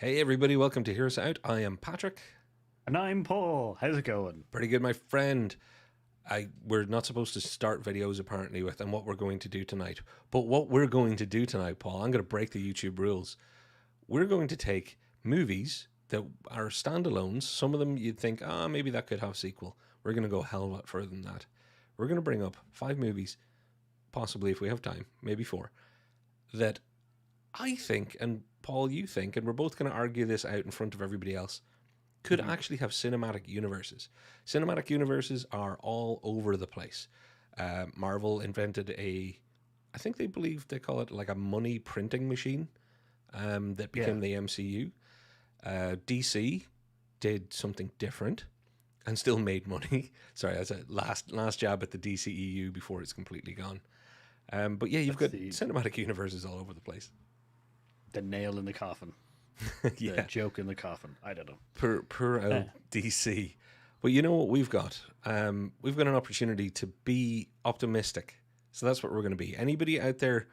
Hey everybody, welcome to Hear Us Out. I am Patrick. And I'm Paul. How's it going? Pretty good, my friend. We're not supposed to start videos apparently with and what we're going to do tonight. But what we're going to do tonight, Paul, I'm going to break the YouTube rules. We're going to take movies that are standalones. Some of them you'd think, maybe that could have a sequel. We're going to go a hell of a lot further than that. We're going to bring up 5 movies, possibly if we have time, maybe 4, that I think, and Paul, you think, and we're both going to argue this out in front of everybody else, could Mhm. actually have cinematic universes. Cinematic universes are all over the place. Marvel invented I think they believe they call it like a money printing machine that Yeah, became the MCU. DC did something different and still made money. Sorry, that's a last jab at the DCEU before it's completely gone. But yeah, you've that's got the cinematic universes all over the place. the nail in the coffin, the Yeah, joke in the coffin. I don't know. per Uh, old DC. But you know what we've got? We've got an opportunity to be optimistic. So that's what we're going to be. Anybody out there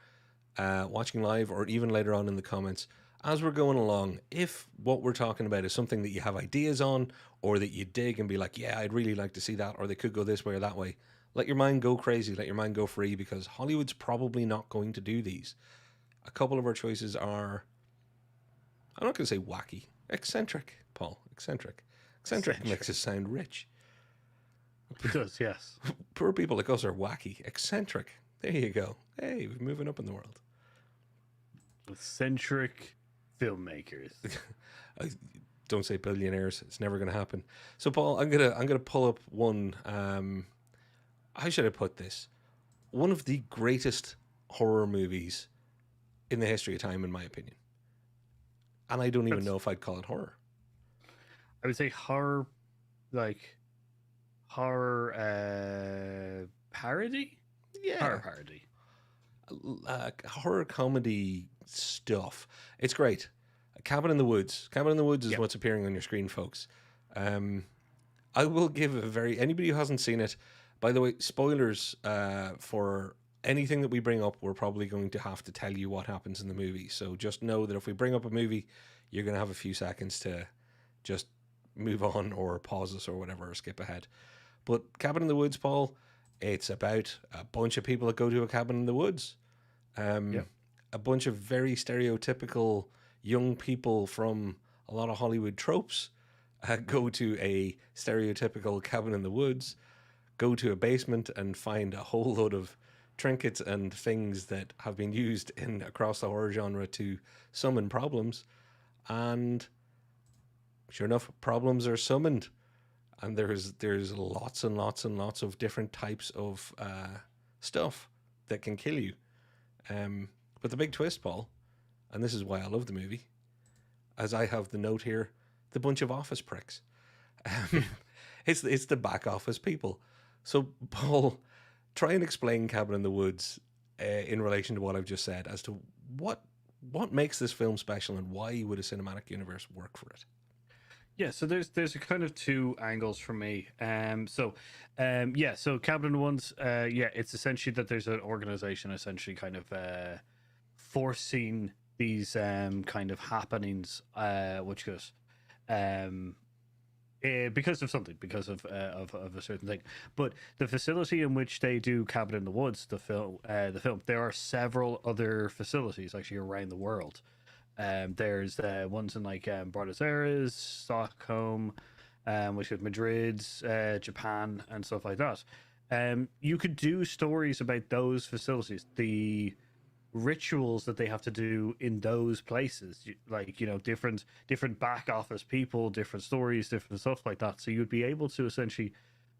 watching live or even later on in the comments, as we're going along, if what we're talking about is something that you have ideas on or that you dig and be like, yeah, I'd really like to see that, or they could go this way or that way, let your mind go crazy, let your mind go free, because Hollywood's probably not going to do these. A couple of our choices are, I'm not going to say wacky, eccentric, Paul, eccentric. Eccentric makes eccentric. us sound rich. It does, yes. Poor people like us are wacky, eccentric. There you go. Hey, we're moving up in the world. Eccentric filmmakers. I, don't say billionaires. It's never going to happen. So, Paul, I'm gonna pull up one. How should I put this? One of the greatest horror movies in the history of time, in my opinion. And I don't even That's know if I'd call it horror. I would say horror, like horror parody, horror Yeah, parody. horror comedy stuff. It's great. Cabin in the Woods. Cabin in the Woods is Yep. what's appearing on your screen, folks. Um, I will give a very anybody who hasn't seen it. By the way, spoilers for anything that we bring up. We're probably going to have to tell you what happens in the movie. So just know that if we bring up a movie, you're going to have a few seconds to just move on or pause us or whatever or skip ahead. But Cabin in the Woods, Paul, it's about a bunch of people that go to a cabin in the woods. Um, Yep. a bunch of very stereotypical young people from a lot of Hollywood tropes go to a stereotypical cabin in the woods, go to a basement and find a whole load of trinkets and things that have been used in across the horror genre to summon problems. And sure enough, problems are summoned. And there's lots and lots and lots of different types of stuff that can kill you. But the big twist, Paul, and this is why I love the movie, as I have the note here, the bunch of office pricks. Um, it's the back office people. So, Paul, try and explain Cabin in the Woods in relation to what I've just said as to what makes this film special and why would a cinematic universe work for it. Yeah, so there's a kind of two angles for me. So Cabin Ones, yeah, it's essentially that there's an organization essentially kind of forcing these kind of happenings, which goes um because of something, because of a certain thing. But the facility in which they do Cabin in the Woods, the film, there are several other facilities actually around the world. There's ones in like Buenos Aires, Stockholm, which is Madrid, Japan, and stuff like that. You could do stories about those facilities, the rituals that they have to do in those places, like different back office people, different stories, different stuff like that. So you'd be able to essentially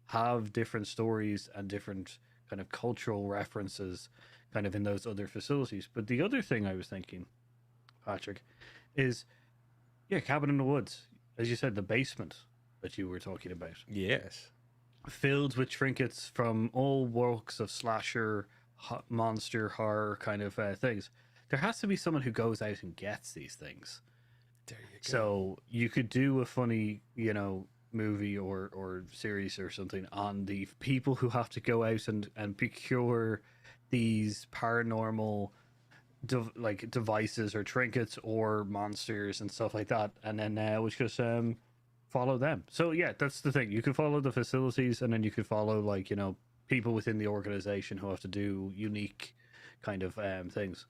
have different stories and different kind of cultural references, kind of in those other facilities. But the other thing I was thinking, Patrick, is yeah, Cabin in the Woods, as you said, the basement that you were talking about, Yes. filled with trinkets from all walks of slasher, monster horror kind of things. There has to be someone who goes out and gets these things. There you go. So you could do a funny, movie or series or something on the people who have to go out and procure these paranormal like devices or trinkets or monsters and stuff like that, and then which just follow them. So yeah, that's the thing. You could follow the facilities, and then you could follow like people within the organization who have to do unique kind of things.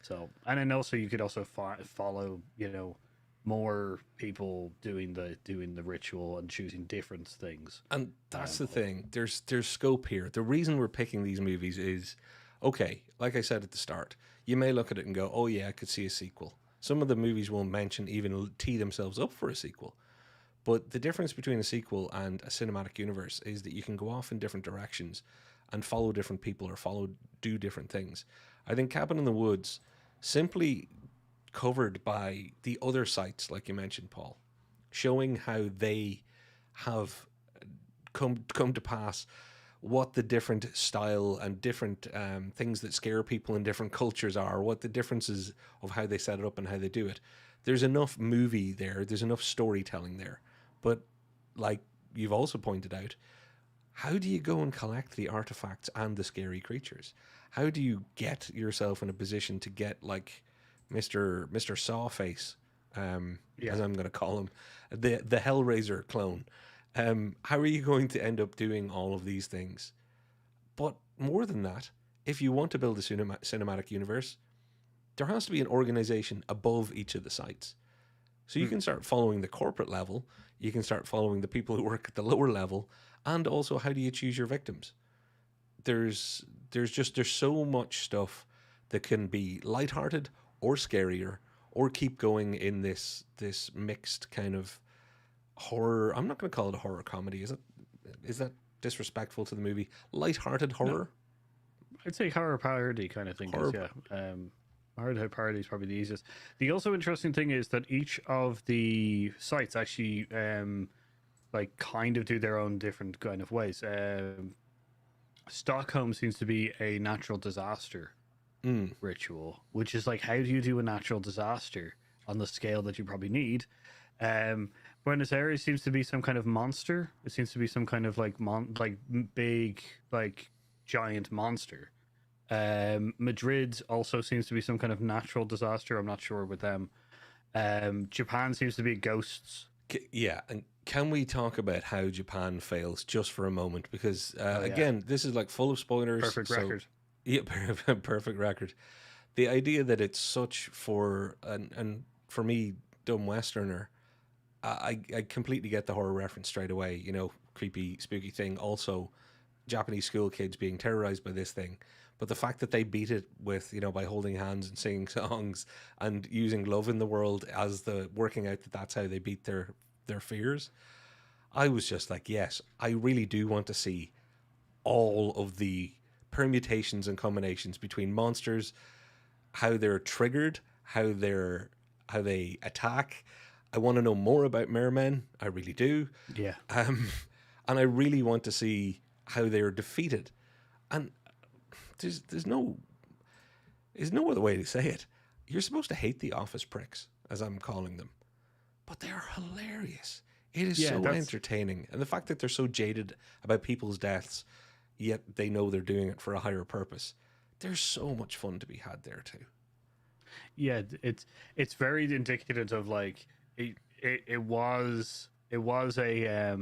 So, and then also you could also follow more people doing the ritual and choosing different things. And that's the thing. There's scope here. The reason we're picking these movies is, okay, like I said at the start, you may look at it and go, oh yeah, I could see a sequel. Some of the movies won't mention even tee themselves up for a sequel. But the difference between a sequel and a cinematic universe is that you can go off in different directions and follow different people or do different things. I think Cabin in the Woods, simply covered by the other sites, like you mentioned, Paul, showing how they have come to pass, what the different style and different things that scare people in different cultures are, what the differences of how they set it up and how they do it. There's enough movie there, there's enough storytelling there. But like you've also pointed out, how do you go and collect the artifacts and the scary creatures? How do you get yourself in a position to get like Mr. Sawface, as I'm going to call him, the Hellraiser clone? How are you going to end up doing all of these things? But more than that, if you want to build a cinematic universe, there has to be an organization above each of the sites. So you can start following the corporate level, you can start following the people who work at the lower level, and also how do you choose your victims? There's so much stuff that can be lighthearted or scarier or keep going in this mixed kind of horror. I'm not going to call it a horror comedy. Is that disrespectful to the movie? Lighthearted horror? No. I'd say horror parody kind of thing. Horror parody is probably the easiest. The also interesting thing is that each of the sites actually like kind of do their own different kind of ways. Stockholm seems to be a natural disaster ritual, which is like, how do you do a natural disaster on the scale that you probably need? Buenos Aires seems to be some kind of monster. It seems to be some kind of like big, like giant monster. Madrid also seems to be some kind of natural disaster. I'm not sure with them. Japan seems to be ghosts. Yeah, and can we talk about how Japan fails just for a moment? Because again, this is like full of spoilers. Perfect record. Yeah, perfect record. The idea that it's such for and for me, dumb Westerner, I completely get the horror reference straight away. You know, creepy, spooky thing. Also, Japanese school kids being terrorized by this thing. But the fact that they beat it with, by holding hands and singing songs and using love in the world as the working out that that's how they beat their fears, I was just like, yes, I really do want to see all of the permutations and combinations between monsters, how they're triggered, how they attack. I want to know more about mermen. I really do. Yeah. And I really want to see how they're defeated. And there's no other way to say it. You're supposed to hate the office pricks, as I'm calling them, but they're hilarious. It is so entertaining, and the fact that they're so jaded about people's deaths, yet they know they're doing it for a higher purpose. There's so much fun to be had there too. Yeah, it's very indicative of like it was a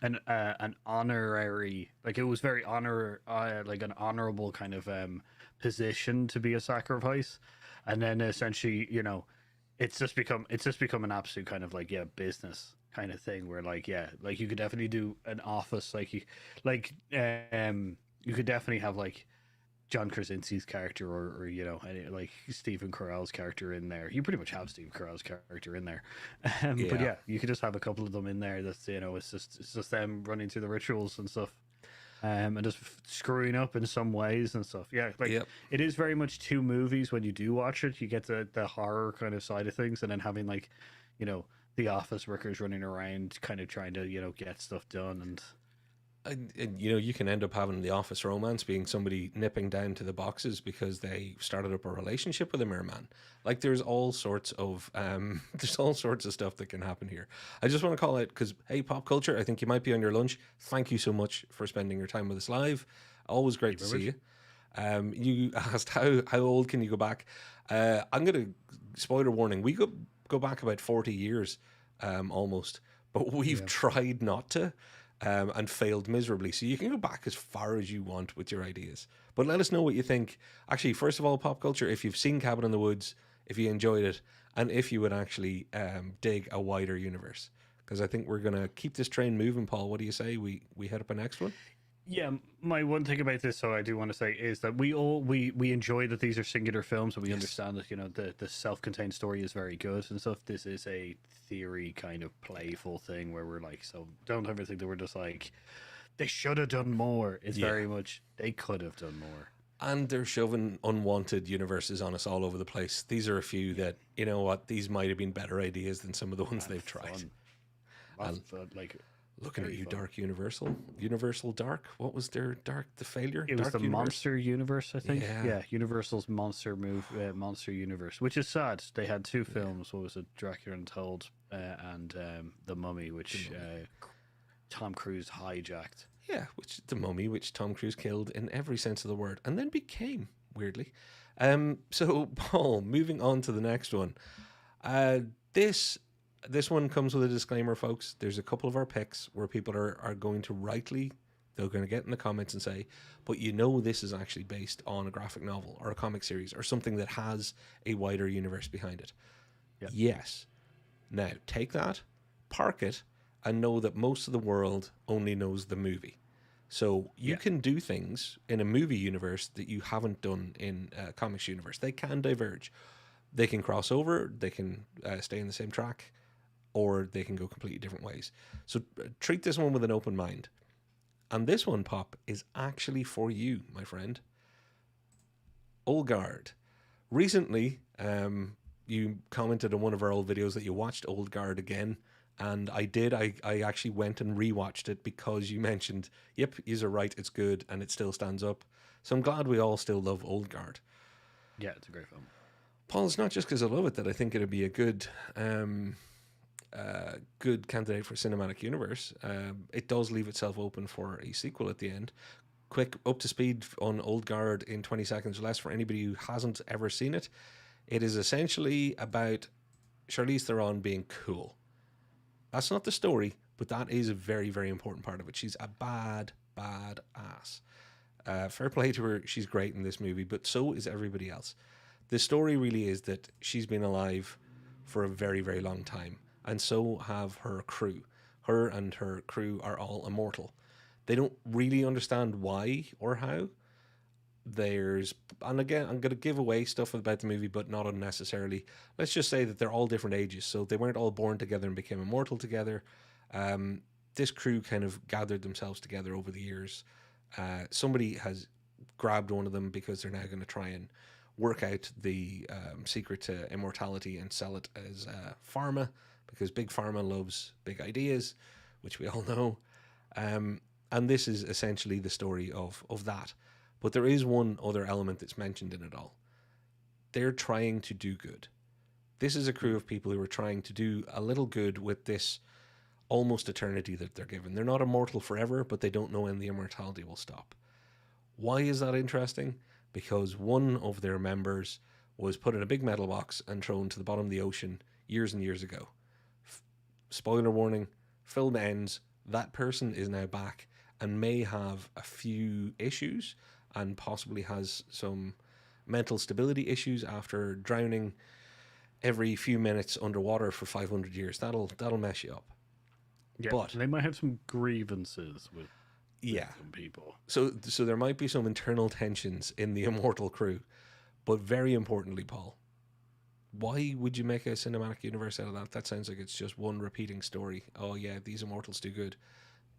an honorary, like it was very like an honorable kind of position to be a sacrifice, and then essentially it's just become an absolute kind of like business kind of thing where like like you could definitely do an office you could definitely have like John Krasinski's character or like Stephen Carell's character in there. You pretty much have Stephen Carell's character in there. But yeah, you could just have a couple of them in there that's it's just them running through the rituals and stuff. And just screwing up in some ways and stuff. Yeah, like it is very much two movies when you do watch it. You get the horror kind of side of things, and then having like, the office workers running around kind of trying to, get stuff done. And you can end up having the office romance being somebody nipping down to the boxes because they started up a relationship with a merman. Like there's all sorts of stuff that can happen here. I just want to call out because, hey, pop culture, I think you might be on your lunch. Thank you so much for spending your time with us live. Always great to see you. You asked how old can you go back? I'm gonna spoiler warning. We go back about 40 years, almost, but we've Yeah. tried not to, and failed miserably. So you can go back as far as you want with your ideas. But let us know what you think. Actually, first of all, pop culture. If you've seen Cabin in the Woods, if you enjoyed it, and if you would actually dig a wider universe, because I think we're gonna keep this train moving. Paul, what do you say? We head up a next one. Yeah, my one thing about this, so I do want to say, is that we enjoy that these are singular films, and we Yes. understand that the self-contained story is very good and stuff. This is a theory kind of playful thing where we're like, so don't ever think that we're just like they should have done more. It's Yeah. very much they could have done more. And they're shoving unwanted universes on us all over the place. These are a few that, you know what, these might have been better ideas than some of the ones And they've tried. fun, lots And of fun, like looking at very you, fun. Dark Universal. Universal Dark. What was their Dark? The failure? It was Dark the Universe? Monster Universe, I think. Yeah. Yeah, Universal's Monster Universe, which is sad. They had two films. What was it? Dracula Untold and The Mummy, which Tom Cruise hijacked. Yeah, which the Mummy, which Tom Cruise killed in every sense of the word, and then became, weirdly. So, Paul, moving on to the next one. Uh, this this one comes with a disclaimer, folks. There's a couple of our picks where people are going to rightly, they're going to get in the comments and say, but you know this is actually based on a graphic novel or a comic series or something that has a wider universe behind it. Yeah. Yes. Now, take that, park it, and know that most of the world only knows the movie. So you Yeah. can do things in a movie universe that you haven't done in a comics universe. They can diverge. They can cross over, they can stay in the same track, or they can go completely different ways. So treat this one with an open mind. And this one, Pop, is actually for you, my friend. Old Guard. Recently, you commented on one of our old videos that you watched Old Guard again. And I did. I actually went and rewatched it because you mentioned, yep, you're right, it's good and it still stands up. So I'm glad we all still love Old Guard. Yeah, it's a great film. Paul, it's not just because I love it that I think it'd be a good good candidate for cinematic universe. It does leave itself open for a sequel at the end. Quick up to speed on Old Guard in 20 seconds or less for anybody who hasn't ever seen it. It is essentially about Charlize Theron being cool. That's not the story, but that is a very, very important part of it. She's a bad ass. Fair play to her. She's great in this movie, but so is everybody else. The story really is that she's been alive for a very, very long time, and so have her crew. Her and her crew are all immortal. They don't really understand why or how. And again, I'm going to give away stuff about the movie, but not unnecessarily. Let's just say that they're all different ages, so they weren't all born together and became immortal together. This crew kind of gathered themselves together over the years. Somebody has grabbed one of them because they're now going to try and work out the secret to immortality and sell it as pharma, because big pharma loves big ideas, which we all know. And this is essentially the story of that. But there is one other element that's mentioned in it all. They're trying to do good. This is a crew of people who are trying to do a little good with this almost eternity that they're given. They're not immortal forever, but they don't know when the immortality will stop. Why is that interesting? Because one of their members was put in a big metal box and thrown to the bottom of the ocean years and years ago. Spoiler warning, film ends, that person is now back and may have a few issues and possibly has some mental stability issues after drowning every few minutes underwater for 500 years. That'll mess you up. Yeah, But they might have some grievances with yeah, some people. so there might be some internal tensions in the immortal crew. But very importantly, Paul, why would you make a cinematic universe out of that? That sounds like it's just one repeating story. Oh yeah, these immortals do good.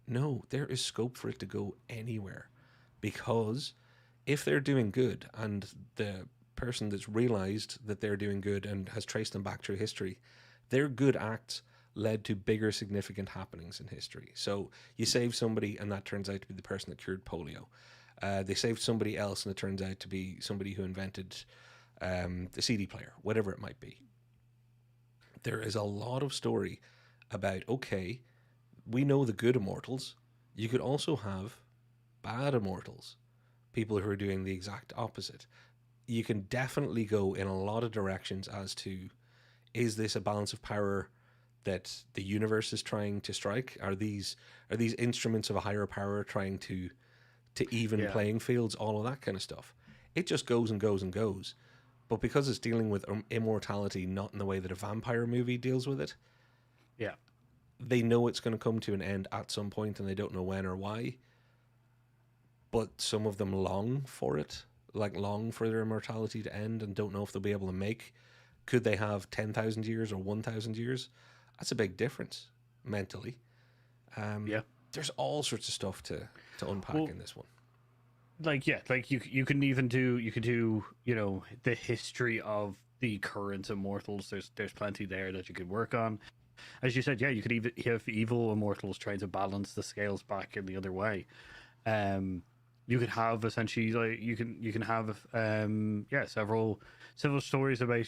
No, there is scope for it to go anywhere, because if they're doing good and the person that's realized that they're doing good and has traced them back through history, their good acts led to bigger significant happenings in history. So you save somebody and that turns out to be the person that cured polio. They saved somebody else and it turns out to be somebody who invented the CD player, whatever it might be. There is a lot of story about, okay, we know the good immortals. You could also have bad immortals, people who are doing the exact opposite. You can definitely go in a lot of directions as to, is this a balance of power that the universe is trying to strike? Are these instruments of a higher power trying to even playing fields? All of that kind of stuff. It just goes and goes and goes. But because it's dealing with immortality, not in the way that a vampire movie deals with it, Yeah. they know it's going to come to an end at some point, and they don't know when or why. But some of them long for it, like long for their immortality to end, and don't know if they'll be able to make. Could they have 10,000 years or 1,000 years? That's a big difference mentally. There's all sorts of stuff to unpack in this one. Like you can even do the history of the current immortals. There's plenty there that you could work on. As you said, you could even have evil immortals trying to balance the scales back in the other way. You could have essentially like you can have several stories about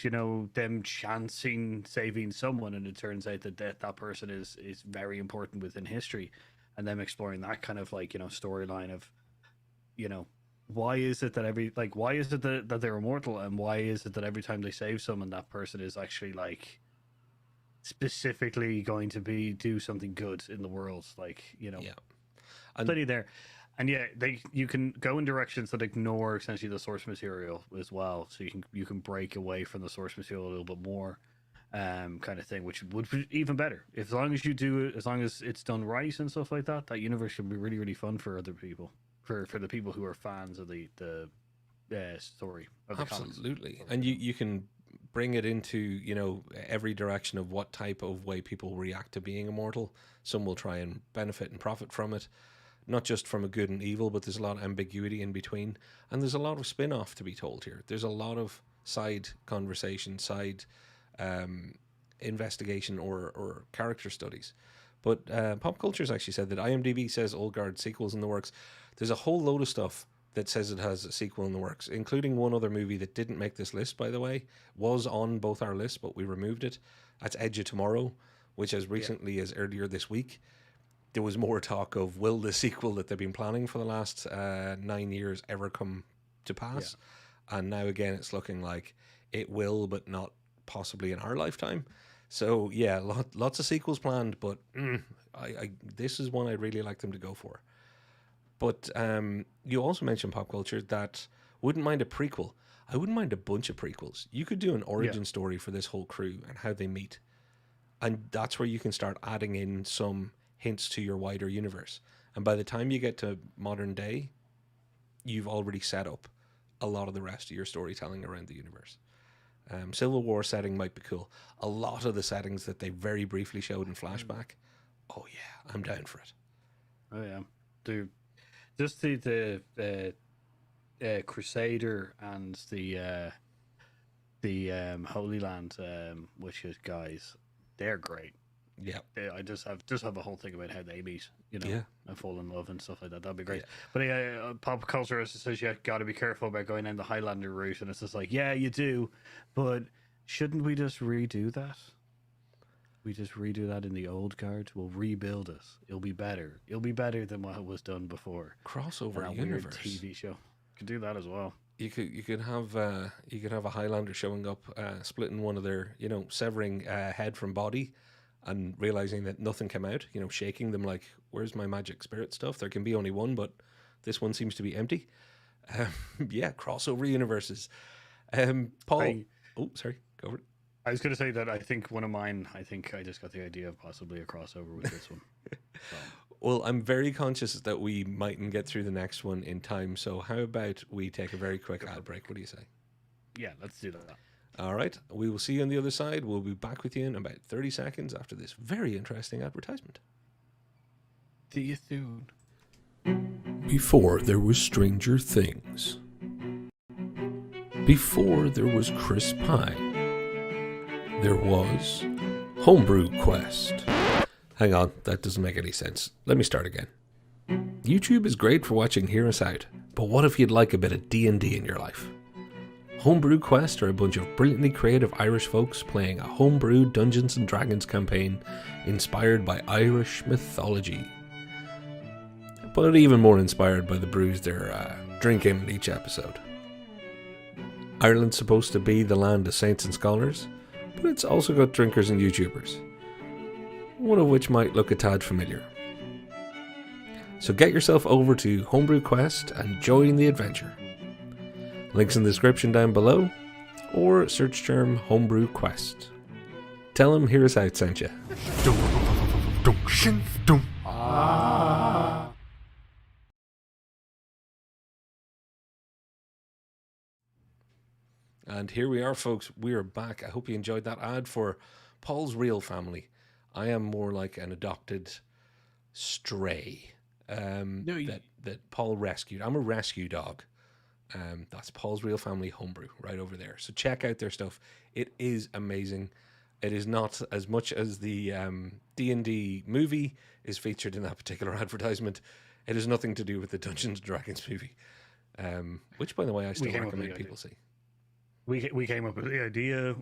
them chancing saving someone, and it turns out that that person is very important within history, and them exploring that kind of storyline of why is it that that they're immortal, and why is it that every time they save someone, that person is actually specifically going to do something good in the world, plenty there. And you can go in directions that ignore essentially the source material as well, so you can break away from the source material a little bit more, kind of thing, which would be even better as long as you do it, as long as it's done right and stuff like that. That universe should be really, really fun for other people, for the people who are fans of the story of the absolutely comics. And you can bring it into every direction of what type of way people react to being immortal. Some will try and benefit and profit from it, not just from a good and evil, but there's a lot of ambiguity in between, and there's a lot of spin-off to be told here. There's a lot of side conversation, side investigation or character studies. But Pop Culture's actually said that IMDb says Old Guard sequels in the works. There's a whole load of stuff that says it has a sequel in the works, including one other movie that didn't make this list, by the way, was on both our lists, but we removed it. That's Edge of Tomorrow, which as recently as earlier this week, there was more talk of, will the sequel that they've been planning for the last 9 years ever come to pass? Yeah. And now again, it's looking like it will, but not possibly in our lifetime. So yeah, lots of sequels planned, but this is one I'd really like them to go for. But you also mentioned Pop Culture that wouldn't mind a prequel. I wouldn't mind a bunch of prequels. You could do an origin story for this whole crew and how they meet. And that's where you can start adding in some hints to your wider universe. And by the time you get to modern day, you've already set up a lot of the rest of your storytelling around the universe. Civil War setting might be cool. A lot of the settings that they very briefly showed in flashback, oh yeah, I'm down for it. Oh yeah, dude. Just the Crusader and the Holy Land witches guys, they're great. Yeah, I just have a whole thing about how they meet, and fall in love and stuff like that. That'd be great. Yeah. But Pop Culture says you got to be careful about going down the Highlander route, and it's just like, yeah, you do, but shouldn't we just redo that? We just redo that in the Old Guard. We'll rebuild it. It'll be better. It'll be better than what was done before. Crossover universe TV show. You could do that as well. You could have a Highlander showing up, splitting one of their, severing head from body, and realizing that nothing came out. Shaking them like, where's my magic spirit stuff? There can be only one, but this one seems to be empty. Crossover universes. Paul. Sorry, go over it. I was going to say that I think one of mine, I just got the idea of possibly a crossover with this one. So. Well, I'm very conscious that we mightn't get through the next one in time, so how about we take a very quick ad break? What do you say? Yeah, let's do that. All right, we will see you on the other side. We'll be back with you in about 30 seconds after this very interesting advertisement. See you soon. Before there was Stranger Things. Before there was Chris Pine. There was Homebrew Quest. Hang on, that doesn't make any sense. Let me start again. YouTube is great for watching Hear Us Out, but what if you'd like a bit of D&D in your life? Homebrew Quest are a bunch of brilliantly creative Irish folks playing a homebrew Dungeons & Dragons campaign inspired by Irish mythology. But even more inspired by the brews they're drink in each episode. Ireland's supposed to be the land of saints and scholars, but it's also got drinkers and YouTubers, one of which might look a tad familiar. So get yourself over to Homebrew Quest and join the adventure. Links in the description down below, or search term Homebrew Quest. Tell them Hear Us Out sent you. And here we are, folks. We are back. I hope you enjoyed that ad for Paul's Real Family. I am more like an adopted stray that Paul rescued. I'm a rescue dog. That's Paul's Real Family Homebrew right over there. So check out their stuff. It is amazing. It is not as much as the D&D movie is featured in that particular advertisement. It has nothing to do with the Dungeons & Dragons movie, which, by the way, I still recommend people see. We came up with the idea.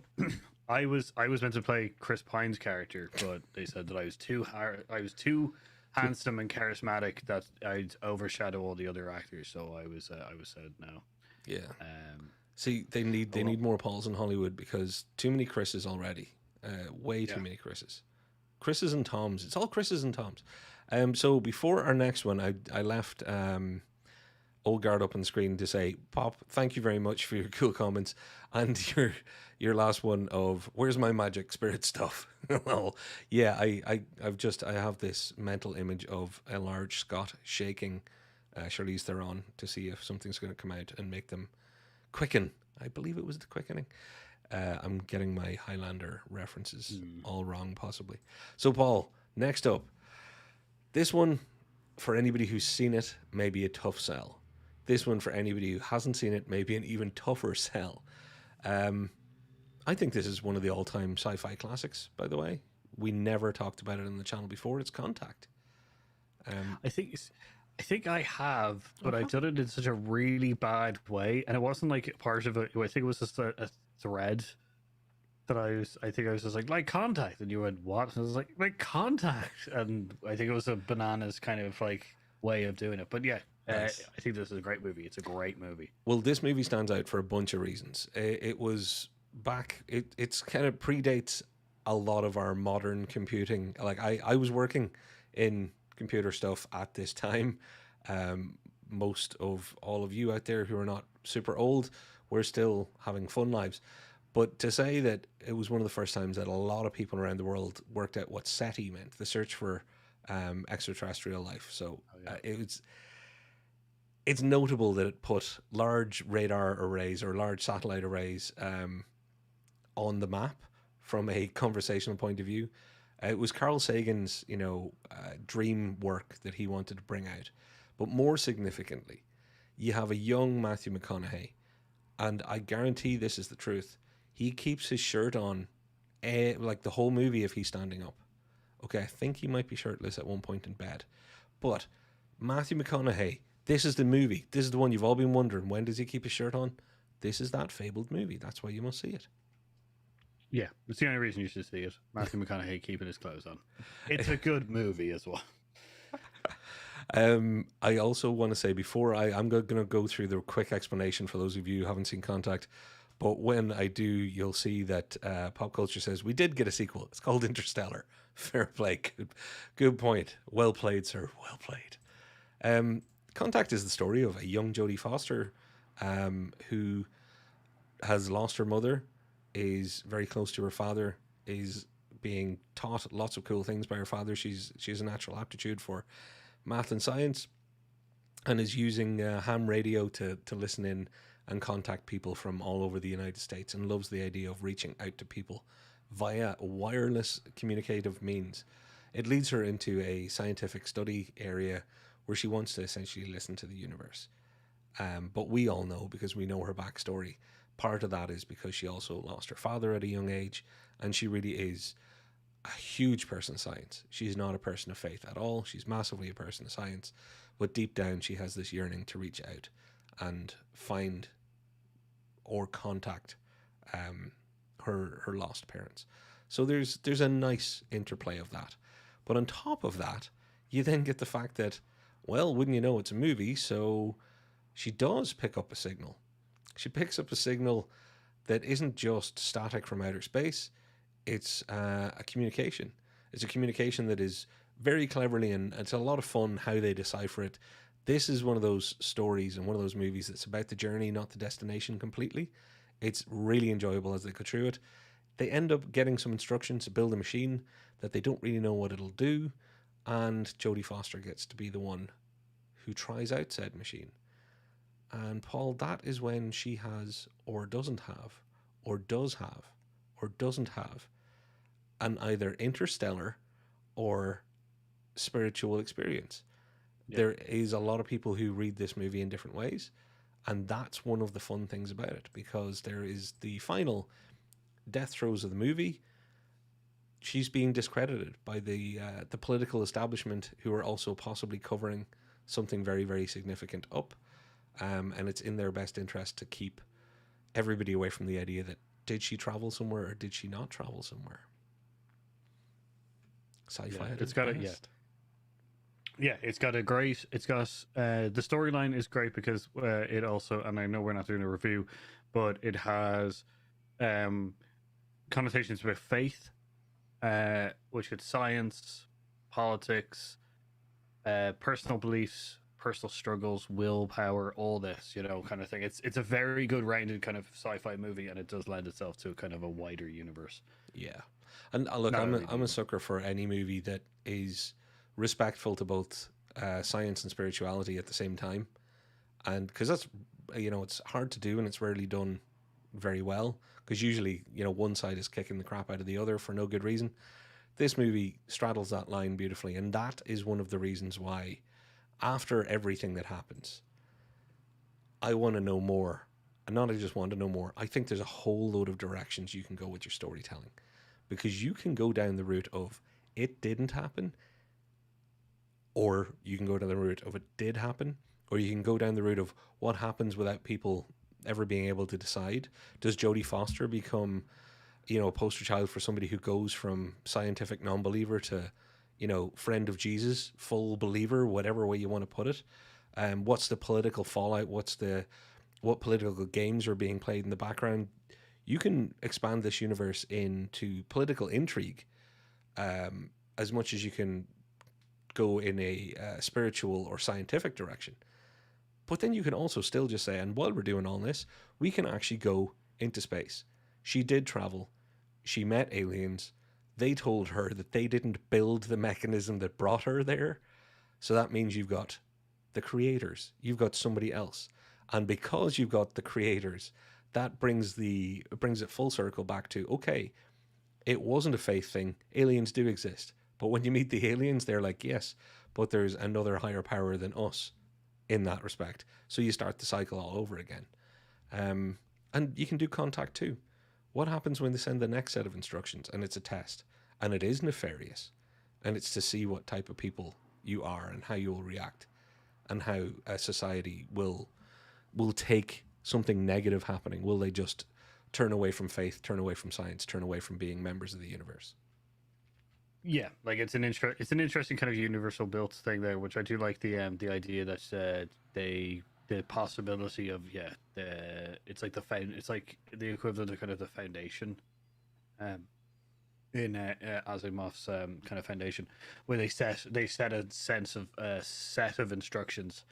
I was meant to play Chris Pine's character, but they said that I was too handsome and charismatic that I'd overshadow all the other actors. So I was said no. Yeah. See, they need more Pauls in Hollywood because too many Chris's already. Way too many Chris's. Chris's and Toms. It's all Chris's and Toms. So before our next one, I left Old Guard up on the screen to say, Pop, thank you very much for your cool comments and your last one of where's my magic spirit stuff. Well, yeah, I have this mental image of a large Scot shaking Charlize Theron to see if something's going to come out and make them quicken. I believe it was the quickening. I'm getting my Highlander references all wrong, possibly. So, Paul, next up, this one for anybody who's seen it may be a tough sell. This one, for anybody who hasn't seen it, may be an even tougher sell. I think this is one of the all-time sci-fi classics, by the way. We never talked about it on the channel before. It's Contact. I think I have, but I've done it in such a really bad way, and it wasn't like part of it. I think it was just a thread that I was just like Contact, and you went, what? And I was like Contact, and I think it was a bananas kind of like way of doing it. But yeah. Nice. I think this is a great movie. It's a great movie. Well, this movie stands out for a bunch of reasons. It was back. It's kind of predates a lot of our modern computing. Like I was working in computer stuff at this time. Most of all of you out there who are not super old, we're still having fun lives. But to say that it was one of the first times that a lot of people around the world worked out what SETI meant, the search for extraterrestrial life. So it's notable that it put large radar arrays or large satellite arrays on the map from a conversational point of view. It was Carl Sagan's, dream work that he wanted to bring out. But more significantly, you have a young Matthew McConaughey, and I guarantee this is the truth. He keeps his shirt on, like the whole movie if he's standing up. Okay, I think he might be shirtless at one point in bed. But Matthew McConaughey, this is the movie. This is the one you've all been wondering. When does he keep his shirt on? This is that fabled movie. That's why you must see it. Yeah, it's the only reason you should see it. Matthew McConaughey keeping his clothes on. It's a good movie as well. I also want to say before I'm going to go through the quick explanation for those of you who haven't seen Contact. But when I do, you'll see that Pop Culture says we did get a sequel. It's called Interstellar. Fair play. Good point. Well played, sir. Well played. Contact is the story of a young Jodie Foster who has lost her mother, is very close to her father, is being taught lots of cool things by her father. She's a natural aptitude for math and science, and is using ham radio to listen in and contact people from all over the United States, and loves the idea of reaching out to people via wireless communicative means. It leads her into a scientific study area where she wants to essentially listen to the universe. But we all know, because we know her backstory, part of that is because she also lost her father at a young age, and she really is a huge person of science. She's not a person of faith at all. She's massively a person of science, but deep down she has this yearning to reach out and find or contact her lost parents. So there's a nice interplay of that. But on top of that, you then get the fact that, well, wouldn't you know, it's a movie, so she does pick up a signal. She picks up a signal that isn't just static from outer space. It's a communication. It's a communication that is very cleverly, and it's a lot of fun how they decipher it. This is one of those stories and one of those movies that's about the journey, not the destination completely. It's really enjoyable as they go through it. They end up getting some instructions to build a machine that they don't really know what it'll do, and Jodie Foster gets to be the one who tries out said machine. And Paul, that is when she has, or doesn't have, or does have, or doesn't have an either interstellar or spiritual experience. Yeah. There is a lot of people who read this movie in different ways, and that's one of the fun things about it, because there is the final death throes of the movie. She's being discredited by the political establishment, who are also possibly covering something very, very significant up, and it's in their best interest to keep everybody away from the idea that did she travel somewhere or did she not travel somewhere. Sci-fi. Yeah, it's got a yeah, it's got a great. It's got the storyline is great because it also, and I know we're not doing a review, but it has connotations with faith, which is science, politics, personal beliefs, personal struggles, willpower, all this, kind of thing. It's a very good rounded kind of sci-fi movie, and it does lend itself to kind of a wider universe. Yeah, and look, I'm a sucker for any movie that is respectful to both science and spirituality at the same time, and because that's it's hard to do and it's rarely done very well, because usually one side is kicking the crap out of the other for no good reason. This movie straddles that line beautifully, and that is one of the reasons why, after everything that happens, I want to know more. And not I just want to know more. I think there's a whole load of directions you can go with your storytelling, because you can go down the route of it didn't happen, or you can go down the route of it did happen, or you can go down the route of what happens without people ever being able to decide. Does Jodie Foster become, a poster child for somebody who goes from scientific non-believer to, friend of Jesus, full believer, whatever way you want to put it? What's the political fallout? What political games are being played in the background? You can expand this universe into political intrigue, as much as you can go in a spiritual or scientific direction. But then you can also still just say, and while we're doing all this, we can actually go into space. She did travel. She met aliens. They told her that they didn't build the mechanism that brought her there. So that means you've got the creators. You've got somebody else. And because you've got the creators, that brings it full circle back to, okay, it wasn't a faith thing. Aliens do exist. But when you meet the aliens, they're like, yes, but there's another higher power than us in that respect. So you start the cycle all over again. And you can do contact too. What happens when they send the next set of instructions and it's a test and it is nefarious, and it's to see what type of people you are and how you will react, and how a society will take something negative happening? Will they just turn away from faith, turn away from science, turn away from being members of the universe? Yeah, like it's an interesting kind of universal built thing there, which I do like the idea that the possibility of it's like it's like the equivalent of kind of the foundation, in Asimov's kind of foundation, where they set a sense of set of instructions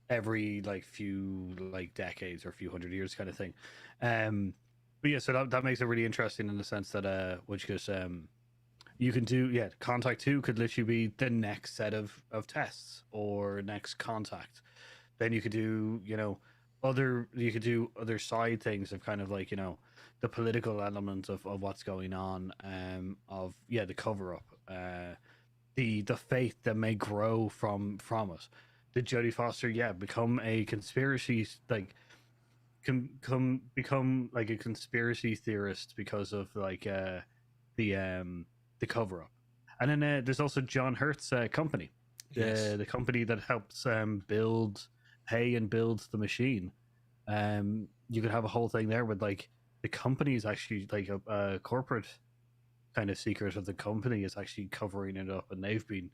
every like few like decades or a few hundred years kind of thing. But yeah, so that makes it really interesting in the sense that which goes you can do contact 2 could literally be the next set of tests or next contact. Then you could do other side things of kind of like the political element of what's going on, of the cover up, the faith that may grow from it. Did Jodie Foster become a conspiracy, like become like a conspiracy theorist because of like the cover up? And then there's also John Hurt's company, Yes. the company that helps pay and build the machine. You could have a whole thing there with like the company is actually like a corporate kind of secret of the company is actually covering it up, and they've been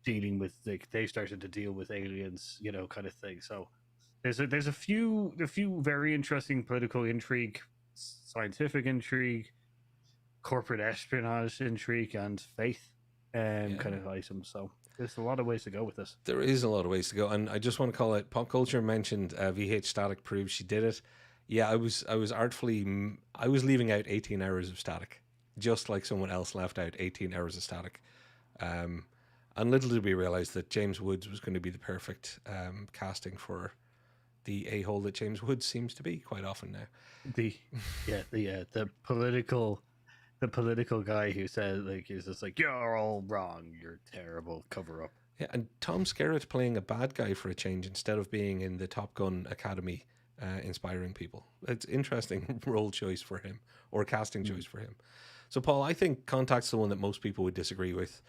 dealing with, like, they've started to deal with aliens, kind of thing. So there's a few very interesting political intrigue, scientific intrigue, corporate espionage intrigue, and faith Yeah. kind of items. So there's a lot of ways to go with this. There is a lot of ways to go, and I just want to call it. Pop culture mentioned VH Static proves she did it. Yeah, I was artfully I was leaving out 18 hours of static, just like someone else left out 18 hours of static. Um, and little did we realize that James Woods was going to be the perfect casting for the a hole that James Woods seems to be quite often now. The the political guy who said, like, he's just like, you're all wrong, you're terrible, cover up. Yeah, and Tom Skerritt playing a bad guy for a change instead of being in the Top Gun Academy, inspiring people. It's interesting role choice for him or casting choice for him. So, Paul, I think Contact's the one that most people would disagree with,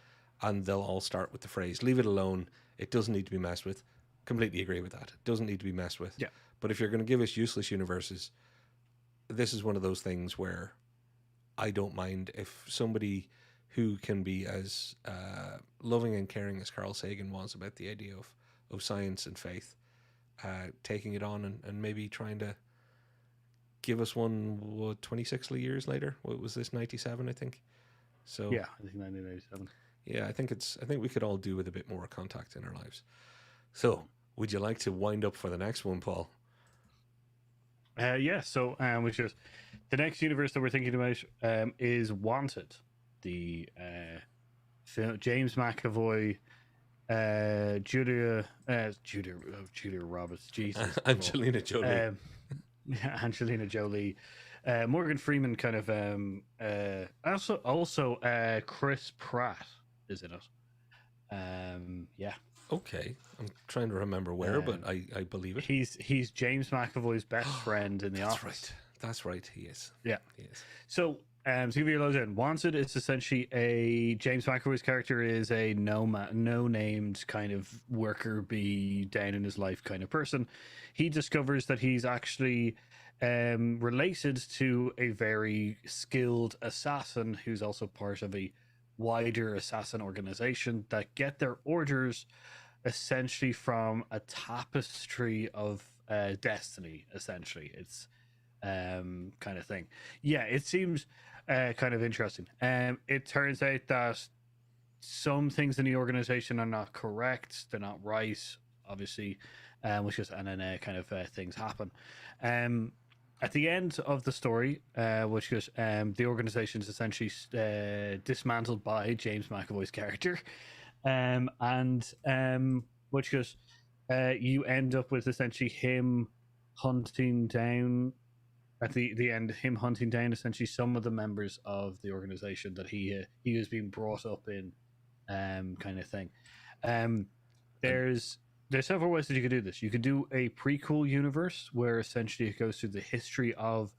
and they'll all start with the phrase "leave it alone. It doesn't need to be messed with." Completely agree with that. It doesn't need to be messed with. Yeah. But if you're going to give us useless universes, this is one of those things where I don't mind if somebody who can be as loving and caring as Carl Sagan was about the idea of science and faith, taking it on and maybe trying to give us one, 26 years later. What was this, 97, I think? So Yeah, I think 1987. yeah, I think we could all do with a bit more contact in our lives. So would you like to wind up for the next one, Paul? Yeah, so which is the next universe that we're thinking about is Wanted, the James McAvoy, Julia Roberts, Jesus, Angelina Jolie. Angelina Jolie, Morgan Freeman, kind of also Chris Pratt is in it. Yeah. Okay, I'm trying to remember where, but I believe it. He's James McAvoy's best friend in the That's office. right. That's right. He is. Yeah. He is. So, to give you a lowdown, Wanted is essentially a James McAvoy's character is a no named kind of worker bee down in his life kind of person. He discovers that he's actually related to a very skilled assassin who's also part of a wider assassin organization that get their orders essentially from a tapestry of destiny. Essentially, it's kind of thing. Yeah, it seems kind of interesting. It turns out that some things in the organization are not correct; they're not right, obviously, which is and then kind of things happen. At the end of the story, which is the organization is essentially dismantled by James McAvoy's character, and which goes, you end up with essentially him hunting down at the end, him hunting down essentially some of the members of the organization that he was being brought up in, kind of thing. There's several ways that you could do this. You could do a prequel universe where essentially it goes through the history of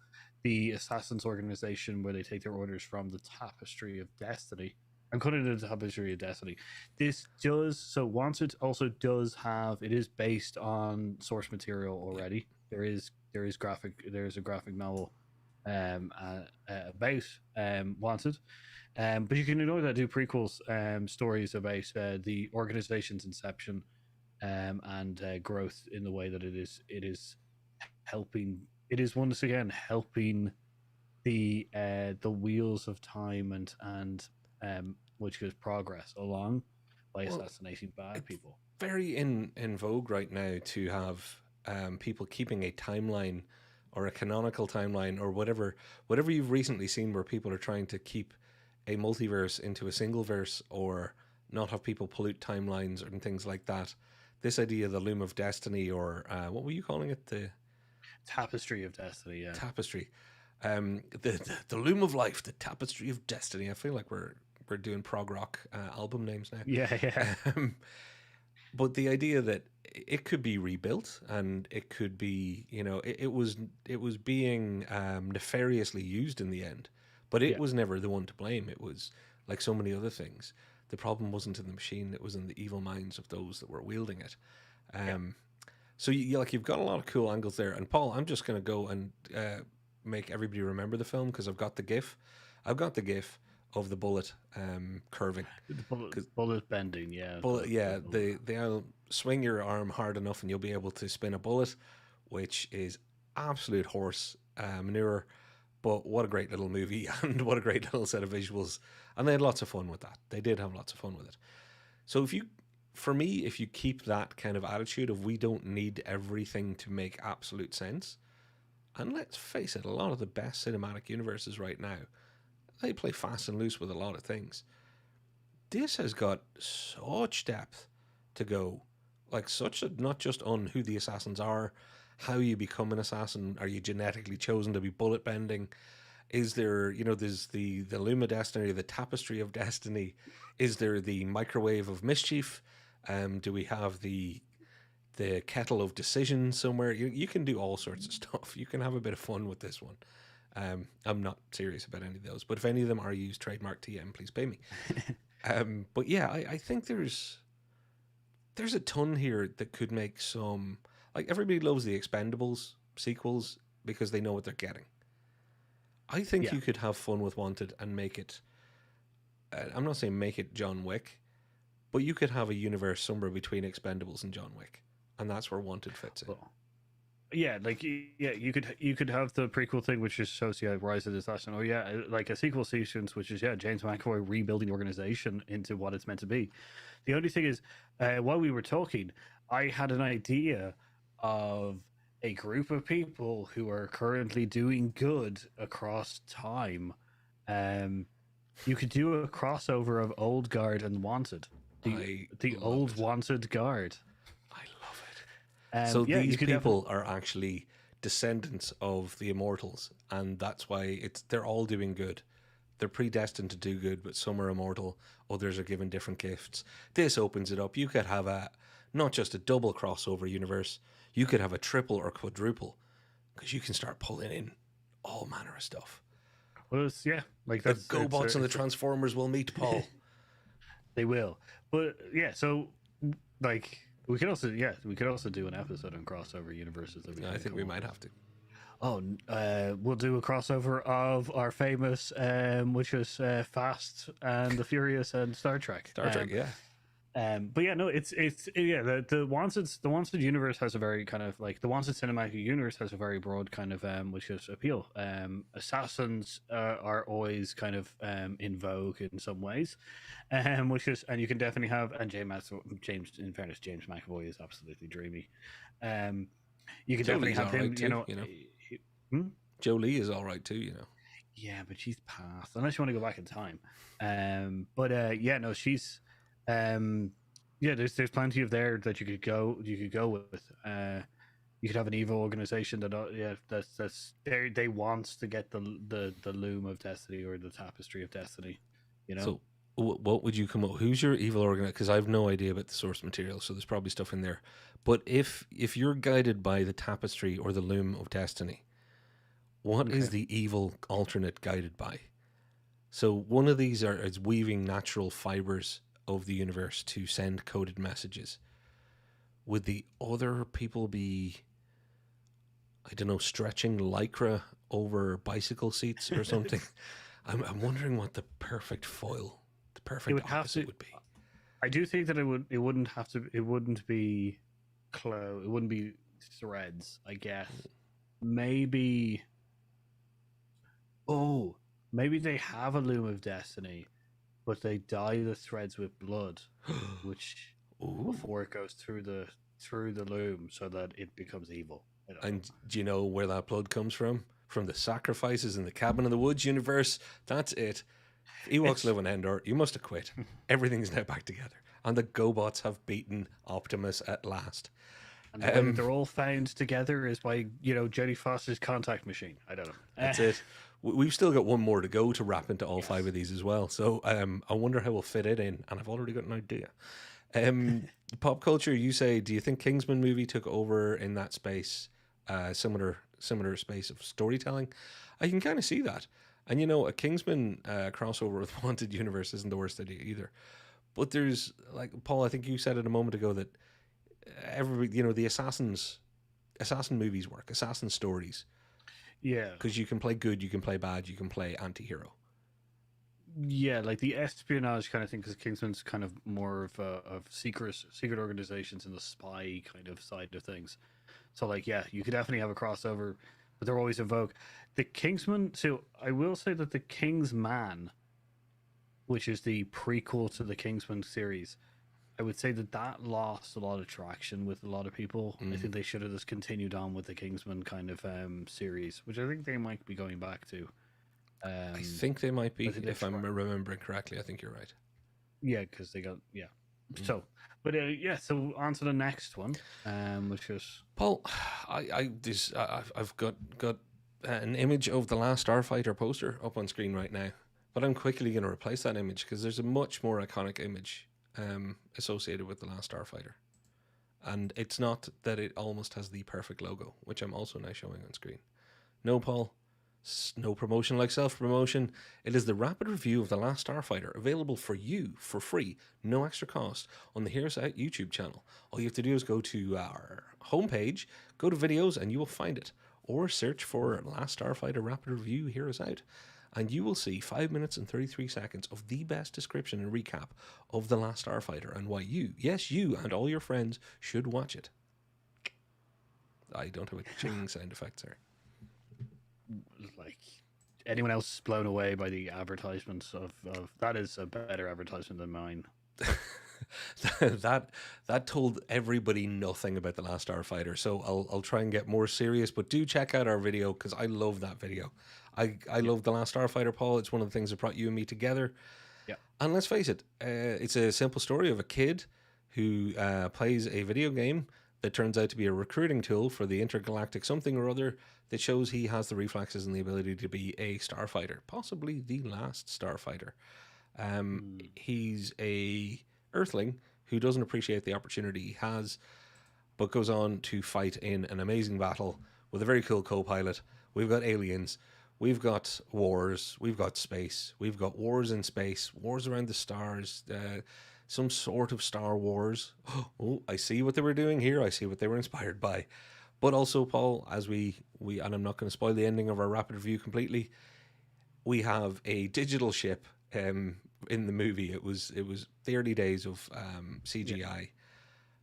the Assassins organization, where they take their orders from the Tapestry of Destiny. I'm calling it the Tapestry of Destiny. This does so. Wanted also does have. It is based on source material already. There is a graphic novel about Wanted. But you can ignore that. Do prequels, stories about the organization's inception, and growth in the way that it is helping. It is once again helping the wheels of time and which goes progress along by assassinating bad people. Very in vogue right now to have people keeping a timeline or a canonical timeline or whatever you've recently seen where people are trying to keep a multiverse into a single verse or not have people pollute timelines and things like that. This idea of the loom of destiny, or what were you calling it? The Tapestry of Destiny. Yeah. Tapestry. The loom of life, the tapestry of destiny. I feel like we're doing prog rock album names now. Yeah. But the idea that it could be rebuilt and it could be, it was being nefariously used in the end, but it was never the one to blame. It was like so many other things. The problem wasn't in the machine; it was in the evil minds of those that were wielding it. So you've got a lot of cool angles there. And Paul, I'm just going to go and make everybody remember the film because I've got the GIF. I've got the GIF of the bullet curving. The Because bullet bending, yeah. bullet, yeah, they'll swing your arm hard enough and you'll be able to spin a bullet, which is absolute horse manure. But what a great little movie and what a great little set of visuals. And they had lots of fun with that. They did have lots of fun with it. So for me, if you keep that kind of attitude of we don't need everything to make absolute sense, and let's face it, a lot of the best cinematic universes right now, they play fast and loose with a lot of things. This has got such depth to go, like such a, not just on who the assassins are, how you become an assassin. Are you genetically chosen to be bullet bending? Is there, there's the loom of destiny, the tapestry of destiny? Is there the microwave of mischief? Do we have the kettle of decision somewhere? You can do all sorts of stuff. You can have a bit of fun with this one. I'm not serious about any of those, but if any of them are used trademark TM, please pay me. But yeah, I think there's a ton here that could make some, like, everybody loves the Expendables sequels because they know what they're getting. I think Yeah. you could have fun with Wanted and make it. I'm not saying make it John Wick, but you could have a universe somewhere between Expendables and John Wick, and that's where Wanted fits in. Well, yeah, like yeah, you could have the prequel thing, which is associated Rise of the Assassin. Oh yeah, like a sequel sequence, which is James McAvoy rebuilding the organization into what it's meant to be. The only thing is, while we were talking, I had an idea of a group of people who are currently doing good across time. You could do a crossover of Old Guard and Wanted. The old Wanted Guard. I love it. So these people are actually descendants of the immortals, and that's why they're all doing good. They're predestined to do good, but some are immortal, others are given different gifts. This opens it up. You could have not just a double crossover universe, you could have a triple or quadruple, because you can start pulling in all manner of stuff. Well, like the GoBots and the Transformers will meet, Paul. They will, but yeah. So, like, we could also do an episode on crossover universes. I think we might have to. Oh, we'll do a crossover of our famous, which was Fast and the Furious and Star Trek. Yeah. But yeah, no, it's the Wanted universe has a very kind of, like, the Wanted cinematic universe has a very broad kind of which is appeal. Assassins are always kind of in vogue in some ways, which is, and you can definitely have, and James in fairness, James McAvoy is absolutely dreamy. You can definitely have him, Jolie is all right too, Yeah, but she's passed unless you want to go back in time. She's. There's plenty of there that you could go with. You could have an evil organization that's they want to get the loom of destiny or the tapestry of destiny. So what would you come up? Who's your evil organization? Because I have no idea about the source material, so there's probably stuff in there. But if you're guided by the tapestry or the loom of destiny, what is the evil alternate guided by? So one of these is weaving natural fibers of the universe to send coded messages. Would the other people be, I don't know, stretching lycra over bicycle seats or something? I'm wondering what the perfect foil, the perfect opposite would be. I do think that it wouldn't be it wouldn't be threads, I guess. Maybe they have a loom of destiny, but they dye the threads with blood, which before it goes through the loom, so that it becomes evil. And do you know where that blood comes from? From the sacrifices in the Cabin in the Woods universe. That's it. Ewoks live on Endor. You must have quit. Everything's now back together, and the GoBots have beaten Optimus at last. And the way that they're all found together is by Jodie Foster's contact machine. I don't know. That's it. We've still got one more to go to wrap into all 5 of these as well. So I wonder how we'll fit it in, and I've already got an idea. Pop culture, you say, do you think Kingsman movie took over in that space, similar space of storytelling? I can kind of see that. And a Kingsman crossover with Wanted universe isn't the worst idea either. But there's, like, Paul, I think you said it a moment ago that the assassin movies work, assassin stories. Yeah. Because you can play good, you can play bad, you can play anti-hero. Yeah, like the espionage kind of thing, because Kingsman's kind of more of secret organizations and the spy kind of side of things. So like, yeah, you could definitely have a crossover, but they're always in vogue. The Kingsman. So I will say that the Kingsman, which is the prequel to the Kingsman series, I would say that that lost a lot of traction with a lot of people. I Mm. think they should have just continued on with the Kingsman kind of series, which I think they might be going back to. I Um, think they might I be, think they if try. I'm remembering correctly. I think you're right. Yeah, because they got yeah. Mm. So, but yeah. So on to the next one, which is Paul, I've got an image of the Last Starfighter poster up on screen right now, but I'm quickly going to replace that image because there's a much more iconic image associated with the Last Starfighter, and it's not that it almost has the perfect logo, which I'm also now showing on screen. No, Paul. No promotion like self promotion. It is the rapid review of The Last Starfighter, available for you for free, no extra cost, on the Heroes Out YouTube channel. All you have to do is go to our homepage, go to videos, and you will find it. Or search for Last Starfighter Rapid Review Heroes Out, and you will see 5 minutes and 33 seconds of the best description and recap of The Last Starfighter and why you, yes, you and all your friends, should watch it. I don't have a ching sound effect there. like anyone else blown away by the advertisements of that is a better advertisement than mine. that that told everybody nothing about the Last Starfighter. So I'll try and get more serious, but do check out our video because I love that video. I Yeah, love the Last Starfighter, Paul. It's one of the things that brought you and me together. yeah, And let's face it, it's a simple story of a kid who plays a video game that turns out to be a recruiting tool for the intergalactic something or other that shows he has the reflexes and the ability to be a starfighter, possibly the last starfighter. mm, He's a Earthling who doesn't appreciate the opportunity he has, but goes on to fight in an amazing battle with a very cool co-pilot. We've got aliens, we've got wars, we've got space, we've got wars in space, wars around the stars, some sort of Star Wars. Oh, I see what they were doing here. I see what they were inspired by. But also, Paul, as we and I'm not going to spoil the ending of our rapid review completely, we have a digital ship in the movie. It was the early days of yeah. CGI,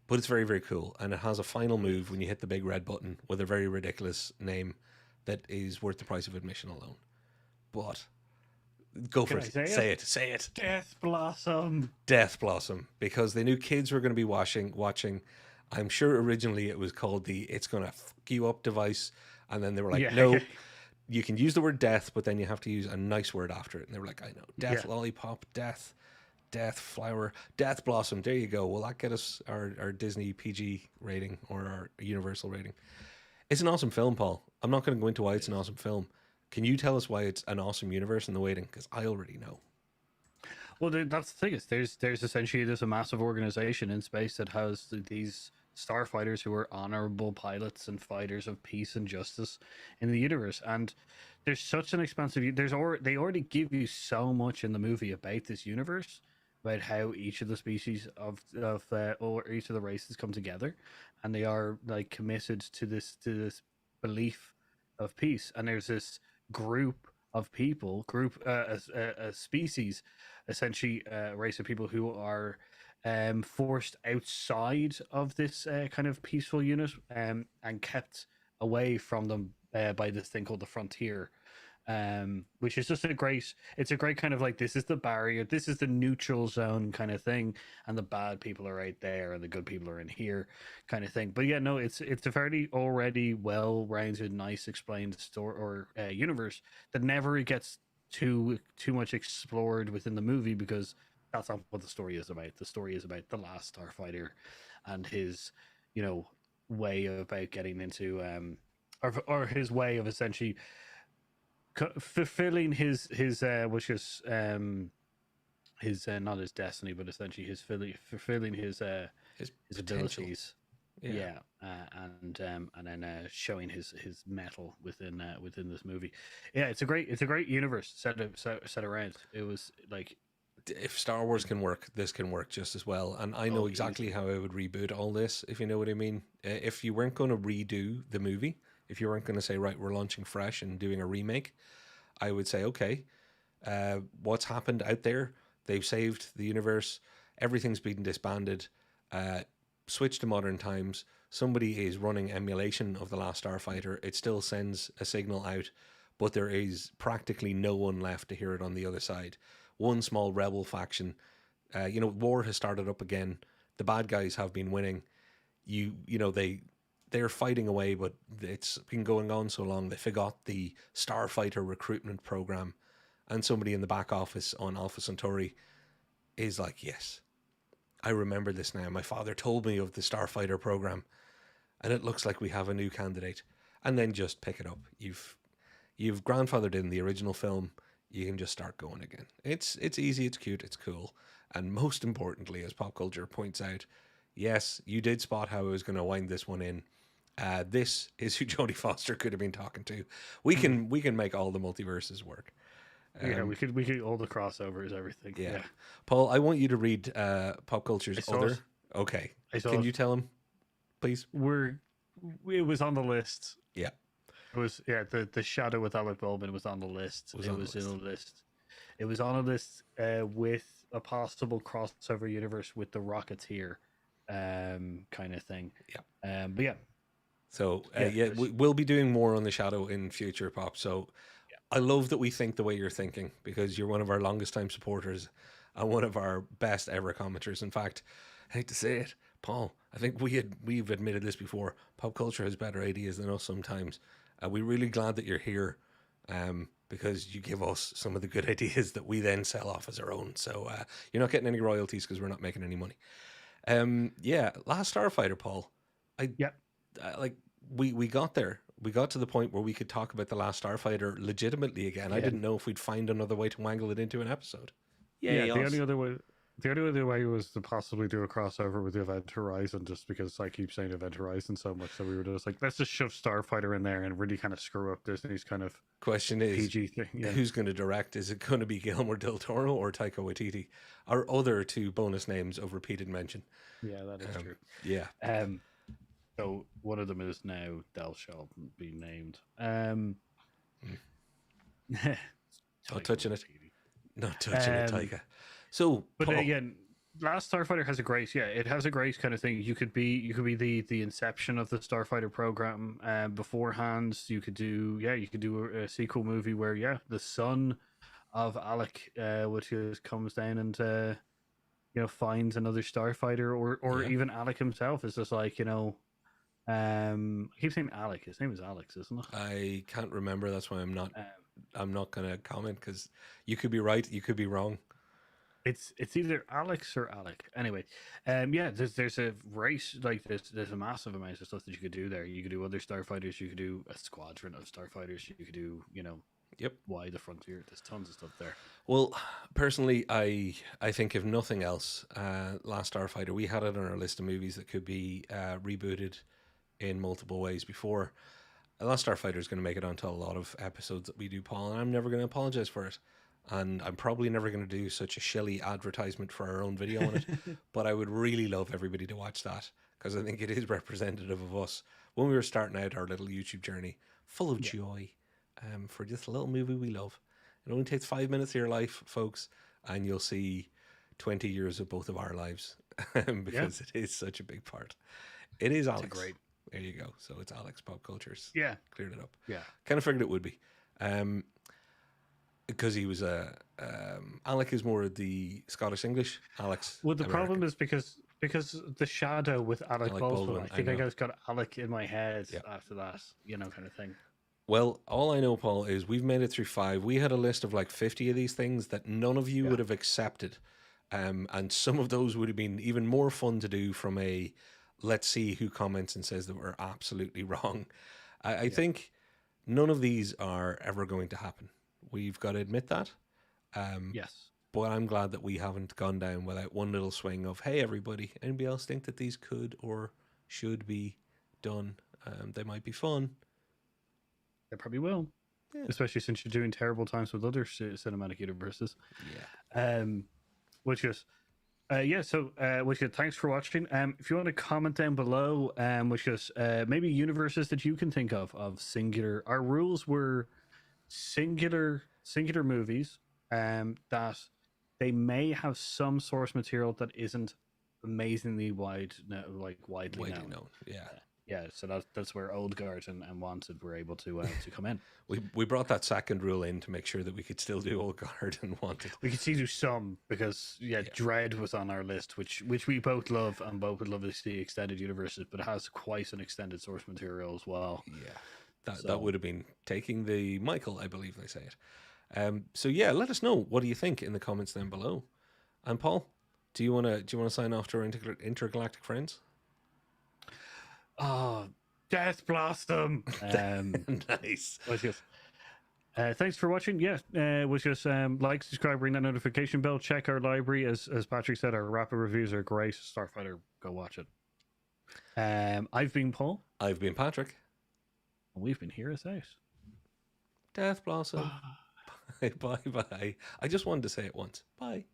but it's very very cool, and it has a final It move is. when you hit the big red button with a very ridiculous name that is worth the price of admission alone. But go for Can I it, say it? say it, say it. Death Blossom. Death Blossom, because they knew kids were going to be watching. I'm sure originally it was called the "It's gonna fuck you up" device, and then they were like, Yeah, "No, you can use the word death, but then you have to use a nice word after it." And they were like, "I know, death yeah. lollipop, death flower, death blossom." There you go. Will that get us our Disney PG rating or our Universal rating? It's an awesome film, Paul. I'm not going to go into why It it's an is. awesome film. Can you tell us why it's an awesome universe in the waiting? Because I already know. Well, that's the thing is there's essentially there's a massive organization in space that has these starfighters who are honorable pilots and fighters of peace and justice in the universe, and there's such an expansive. They already give you so much in the movie about this universe, about how each of the species of or each of the races come together, and they are like committed to this belief of peace. And there's this group of people, a species, essentially a race of people who are forced outside of this kind of peaceful unit and kept away from them by this thing called the frontier, which is just it's a great kind of like, this is the barrier, this is the neutral zone kind of thing, and the bad people are right there and the good people are in here kind of thing. But yeah, no, it's a fairly already well-rounded, nice explained story or universe that never gets too much explored within the movie, because that's not what the story is about. The story is about the last starfighter and his, you know, way about getting into or his way of essentially fulfilling his wishes, his not his destiny, but essentially his fulfilling His his potential. abilities. Yeah. Yeah, and then showing his metal within this movie. Yeah, it's a great universe set around. It was like, If Star Wars can work, this can work just as well. And I know oh, exactly easily. how I would reboot all this, if you know what I mean. If you weren't going to redo the movie, if you weren't going to say, right, we're launching fresh and doing a remake, I would say, okay, what's happened out there. They've saved the universe. Everything's been disbanded. Uh, switch to modern times. Somebody is running emulation of the last Starfighter. It still sends a signal out, but there is practically no one left to hear it on the other side. One small rebel faction. War has started up again. The bad guys have been winning. They're fighting away, but it's been going on so long they forgot the Starfighter recruitment program, and somebody in the back office on Alpha Centauri is like, "Yes, I remember this now. My father told me of the Starfighter program, and it looks like we have a new candidate." And then just pick it up. You've grandfathered in the original film. You can just start going again. It's easy. It's cute. It's cool. And most importantly, as pop culture points out, yes, you did spot how I was going to wind this one in. This is who Jodie Foster could have been talking to. We can make all the multiverses work. We could all the crossovers, everything. Yeah. Paul, I want you to read pop culture's other. It. Okay, can you tell him, please? It was on the list. Yeah, it was. Yeah, the Shadow with Alec Baldwin was on the list. It was in a list. It was on a list with a possible crossover universe with the Rocketeer, kind of thing. Yeah. But yeah. So we'll be doing more on the Shadow in future pop. So I love that we think the way you're thinking, because you're one of our longest time supporters and one of our best ever commenters. In fact, I hate to say it, Paul, I think we've admitted this before. Pop culture has better ideas than us sometimes. We're really glad that you're here, because you give us some of the good ideas that we then sell off as our own. So you're not getting any royalties because we're not making any money. Last Starfighter, Paul. We got there. We got to the point where we could talk about the Last Starfighter legitimately again. I didn't know if we'd find another way to wangle it into an episode. The only other way was to possibly do a crossover with the Event Horizon, just because I keep saying Event Horizon so much. So we were just like, let's just shove Starfighter in there and really kind of screw up Disney's kind of question is PG thing. Yeah. Who's going to direct? Is it going to be Guillermo del Toro or Taika Waititi? Our other two bonus names of repeated mention. Yeah, that is true. Yeah. So one of them is now Del shall be named. Not touching it. Not touching it, Taika. So, but Paul, again, Last Starfighter has a great, it has a great kind of thing. You could be the inception of the Starfighter program beforehand. You could do a sequel movie where the son of Alec, which comes down and finds another Starfighter, or even Alec himself is just like I keep saying Alec. His name is Alex, isn't it? I can't remember. That's why I'm not going to comment, because you could be right, you could be wrong. It's either Alex or Alec. Anyway, there's a race, like there's a massive amount of stuff that you could do there. You could do other Starfighters. You could do a squadron of Starfighters. You could do Why the Frontier. There's tons of stuff there. Well, personally, I think if nothing else, Last Starfighter, we had it on our list of movies that could be rebooted in multiple ways before. Last Starfighter is going to make it onto a lot of episodes that we do, Paul, and I'm never going to apologize for it. And I'm probably never going to do such a shilly advertisement for our own video on it. But I would really love everybody to watch that, because I think it is representative of us when we were starting out our little YouTube journey, full of joy for just a little movie we love. It only takes 5 minutes of your life, folks, and you'll see 20 years of both of our lives because it is such a big part. It is Alex. Great. There you go. So it's Alex Pop Cultures. Yeah. Cleared it up. Yeah. Kind of figured it would be. Because he was Alec is more the Scottish English. Alex. Well, the American. problem is because the Shadow with Alec Baldwin. I think I just got Alec in my head after that, kind of thing. Well, all I know, Paul, is we've made it through 5. We had a list of like 50 of these things that none of you would have accepted, and some of those would have been even more fun to do from a let's see who comments and says that we're absolutely wrong. I think none of these are ever going to happen. We've got to admit that. Yes. But I'm glad that we haven't gone down without one little swing of, hey, everybody, anybody else think that these could or should be done? They might be fun. They probably will. Yeah. Especially since you're doing terrible times with other cinematic universes. Yeah. Thanks for watching. If you want to comment down below, maybe universes that you can think of singular. Our rules were singular movies, that they may have some source material that isn't amazingly widely Widely known. known. Yeah. Yeah, so that's where Old Guard and Wanted were able to come in. We brought that second rule in to make sure that we could still do Old Guard and Wanted. We could see do some because Dread was on our list, which we both love and both would love to see extended universes, but it has quite an extended source material as well. Yeah, that would have been taking the Michael, I believe they say it. So yeah, let us know what do you think in the comments down below. And Paul, do you want to sign off to our intergalactic friends? Oh, Death Blossom! Nice. Thanks for watching. Yeah, was just like, subscribe, ring that notification bell, check our library. As Patrick said, our rapid reviews are great. Starfighter, go watch it. I've been Paul. I've been Patrick. And we've been Hear Us Out. Death Blossom. Bye bye. I just wanted to say it once. Bye.